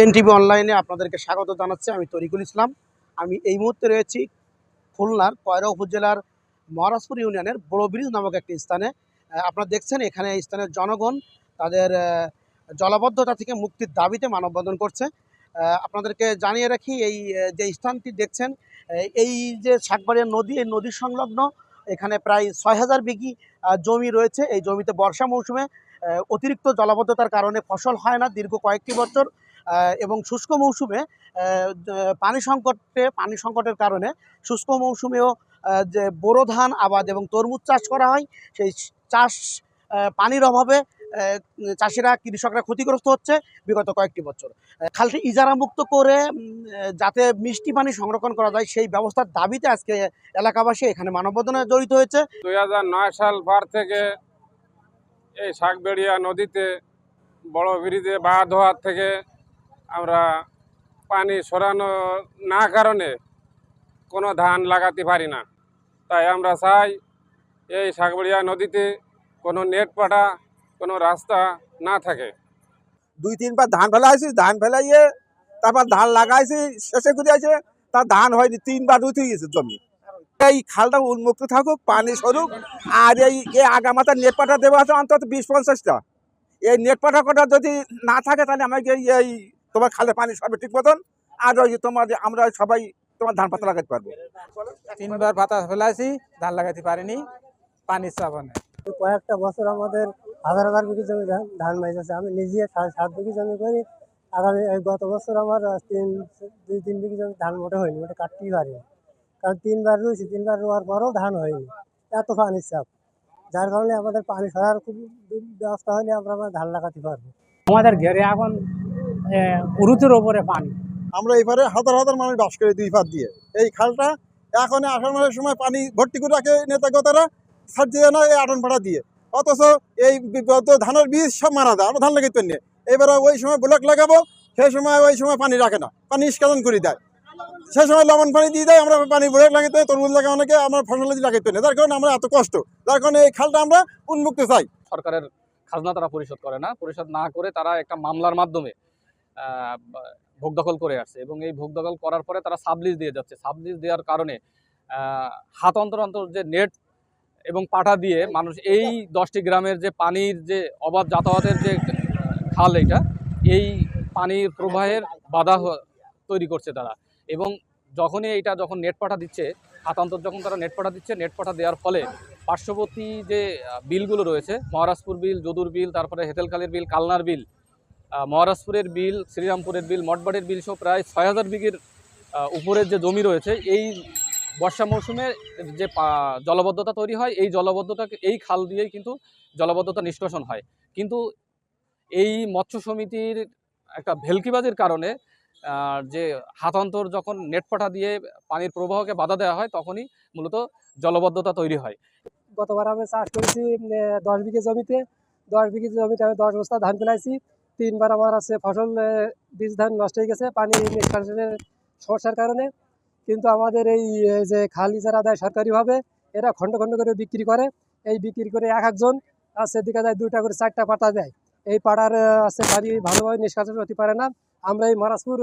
NTV অনলাইনে আপনাদেরকে স্বাগত জানাচ্ছি। আমি তরিকুল ইসলাম। আমি এই মুহূর্তে রয়েছি খুলনার কয়রা উপজেলার মহারাজপুর ইউনিয়নের বড় ব্রিজ নামক একটি স্থানে। আপনারা দেখছেন এখানে স্থানের জনগণ তাদের জলাবদ্ধতা থেকে মুক্তির দাবিতে মানববন্ধন করছে। আপনাদেরকে জানিয়ে রাখি, এই যে স্থানটি দেখছেন, এই যে শাকবাড়িয়া নদী, এই নদীর সংলগ্ন এখানে প্রায় ৬,০০০ বিঘি জমি রয়েছে। এই জমিতে বর্ষা মৌসুমে অতিরিক্ত জলাবদ্ধতার কারণে ফসল হয় না দীর্ঘ কয়েকটি বছর, এবং শুষ্ক মৌসুমে পানি সংকটের কারণে শুষ্ক মৌসুমেও যে বোরো ধান আবাদ এবং তরমুজ চাষ করা হয়, সেই চাষ পানির অভাবে কৃষকরা ক্ষতিগ্রস্ত হচ্ছে বিগত কয়েকটি বছর। খালটি ইজারা মুক্ত করে যাতে মিষ্টি পানি সংরক্ষণ করা যায় সেই ব্যবস্থার দাবিতে আজকে এলাকাবাসী এখানে মানববন্ধনে জড়িত হয়েছে। 2009 সাল পর থেকে এই শাকবেড়িয়া নদীতে বড় ব্রিজে বাঁধ হওয়ার থেকে আমরা পানি সরানো না কারণে কোনো ধান লাগাতে পারি না। তাই আমরা চাই এই শাকবেড়িয়া নদীতে কোনো নেট পাটা, কোনো রাস্তা না থাকে। 2-3 বার ধান ফেলাইছি, ধান ফেলাইয়ে তারপর ধান লাগাইছি, শেষে করে আছে তার ধান হয়নি, 3 বার উঠে গেছে জমি। এই খালটা উন্মুক্ত থাকুক, পানি সরুক, আর এই আগামাতা নেট পাটা দেওয়া আছে অন্তত 20-50টা। এই নেট পাটা কটা যদি না থাকে তাহলে আমাকে এই তোমার খালে পানি সরবে ঠিক মতন, আর ওই আমরা সবাই তোমার ধান পাতা লাগাতে পারবো। 3 বার পাতা ফেলাইছি, ধান লাগাতে পারিনি, পানির চাপ নেই। কয়েকটা বছর আমাদের হাজার হাজার বিঘি জমি ধান মাইজ আছে। আমি নিজে 7.5 বিঘি জমি করি। গত বছর আমার 2-3 বিঘি জমি ধান মোটে হয়নি, মোটে কাটতেই পারিনি, কারণ 3 বার রুইছি, 3 বার রোয়ার পরেও ধান হয়নি, এত পানির চাপ। যার কারণে আমাদের পানি সরার খুব ব্যবস্থা হলে আমরা ধান লাগাতে পারবো। আমাদের ঘেরে এখন উরুতের ওপরে পানি। আমরা এবারে হাজার হাজার মানুষ বাস করে 2 পার দিয়ে এই খালটা। এখন আষাঢ় মাসের সময় পানি ভর্তি করে রাখে নেতাগতারা, ছাড় দিয়ে না এই আটন ভাড়া দিয়ে, অথচ এই ধানের বীজ সব মারা দেয়, আমরা ধান লাগাইতে নিয়ে। এবারে ওই সময় ব্লক লাগাবো, সেই সময় ওই সময় পানি রাখে না, পানি নিষ্কাশন করে দেয়, সেই সময় লবণ পানি দিয়ে দেয়, আমরা পানি ব্লক লাগাইতে তরমুজ লাগা অনেকে আমরা ফসল লাগাইতে নিই, যার কারণে আমরা এত কষ্ট। যার কারণে এই খালটা আমরা উন্মুক্ত চাই। সরকারের খাজনা তারা পরিশোধ করে না, পরিশোধ না করে তারা একটা মামলার মাধ্যমে ভোগ দখল করে আসছে, এবং এই ভোগ দখল করার পরে তারা সাবলিজ দিয়ে যাচ্ছে। সাবলিজ দেওয়ার কারণে হাত অন্তর অন্তর যে নেট এবং পাটা দিয়ে মানুষ এই 10টি গ্রামের যে পানির যে অবাধ যাতায়াতের যে খাল, এই পানির প্রবাহের বাধা তৈরি করছে তারা। এবং যখন নেট পাটা দিচ্ছে, হাত অন্তর যখন তারা নেট পাটা দিচ্ছে, নেট পাটা দেওয়ার ফলে পার্শ্ববর্তী যে বিলগুলো রয়েছে, মহারাজপুর বিল, যদুর বিল, তারপরে হেতেলখালীর বিল, কালনার বিল, মহারাজপুরের বিল, শ্রীরামপুরের বিল, মঠবাড়ির বিল সহ প্রায় 6,000 বিঘির উপরের যে জমি রয়েছে, এই বর্ষা মৌসুমে যে জলবদ্ধতা তৈরি হয়, এই জলবদ্ধতাকে এই খাল দিয়েই কিন্তু জলবদ্ধতা নিষ্কাশন হয়। কিন্তু এই মৎস্য সমিতির একটা ভেলকিবাজির কারণে যে হাতান্তর যখন নেটপাটা দিয়ে পানির প্রবাহকে বাধা দেওয়া হয়, তখনই মূলত জলবদ্ধতা তৈরি হয়। গতবার আমি চাষ করেছি 10 বিঘি জমিতে। 10 বিঘি জমিতে আমি 10 বস্তা ধান ফেলাইছি। 3 বার আমার আছে ফসল বীজ ধান নষ্ট হয়ে গেছে পানি নিষ্কাশনের সমস্যার কারণে। কিন্তু আমাদের এই যে খাল ইজারা দেয় সরকারিভাবে, এরা খণ্ড খণ্ড করে বিক্রি করে। এই বিক্রি করে এক একজন আছে দিকে যায় 2টা করে 4টা পাতা দেয়। এই পাড়ার আছে পানি ভালোভাবে নিষ্কাশন হতে পারে না। আমরা এই মহারাজপুর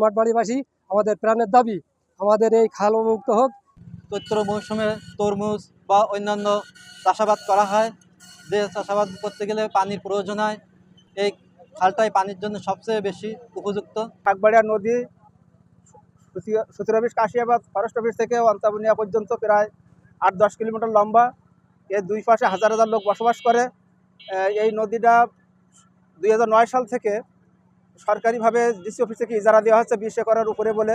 মঠবাড়িবাসী, আমাদের প্রাণের দাবি আমাদের এই খাল মুক্ত হোক। চৈত্র মৌসুমে তরমুজ বা অন্যান্য চাষাবাদ করা হয়। যে চাষাবাদ করতে গেলে পানির প্রয়োজন হয়, এই খালটাই পানির জন্য সবচেয়ে বেশি উপযুক্ত। শাকবাড়িয়া নদী সুতির অফিস, কাশিয়াবাদ ফরেস্ট অফিস থেকে অন্তাবনিয়া পর্যন্ত প্রায় 8-10 কিলোমিটার লম্বা। এর 2 পাশে হাজার হাজার লোক বসবাস করে। এই নদীটা 2009 সাল থেকে সরকারিভাবে ডিসি অফিস থেকে ইজারা দেওয়া হচ্ছে 20 একরের উপরে বলে,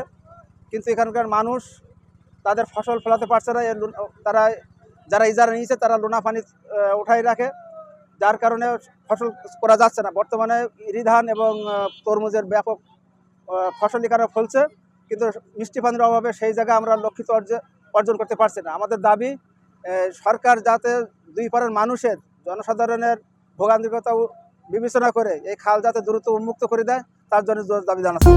কিন্তু এখানকার মানুষ তাদের ফসল ফলাতে পারছে না। তারা যারা ইজারা নিয়েছে তারা লোনা পানি উঠাই রাখে, যার কারণে ফসল করা যাচ্ছে না। বর্তমানে ইরি ধান এবং তরমুজের ব্যাপক ফসল এখানে ফলছে, কিন্তু মিষ্টি পানির অভাবে সেই জায়গায় আমরা লক্ষিত অর্জন করতে পারছি না। আমাদের দাবি সরকার যাতে 2 পারের মানুষের, জনসাধারণের ভোগান্তিকতা বিবেচনা করে এই খাল যাতে দ্রুত উন্মুক্ত করে দেয়, তার জন্য জোর দাবি জানাচ্ছি।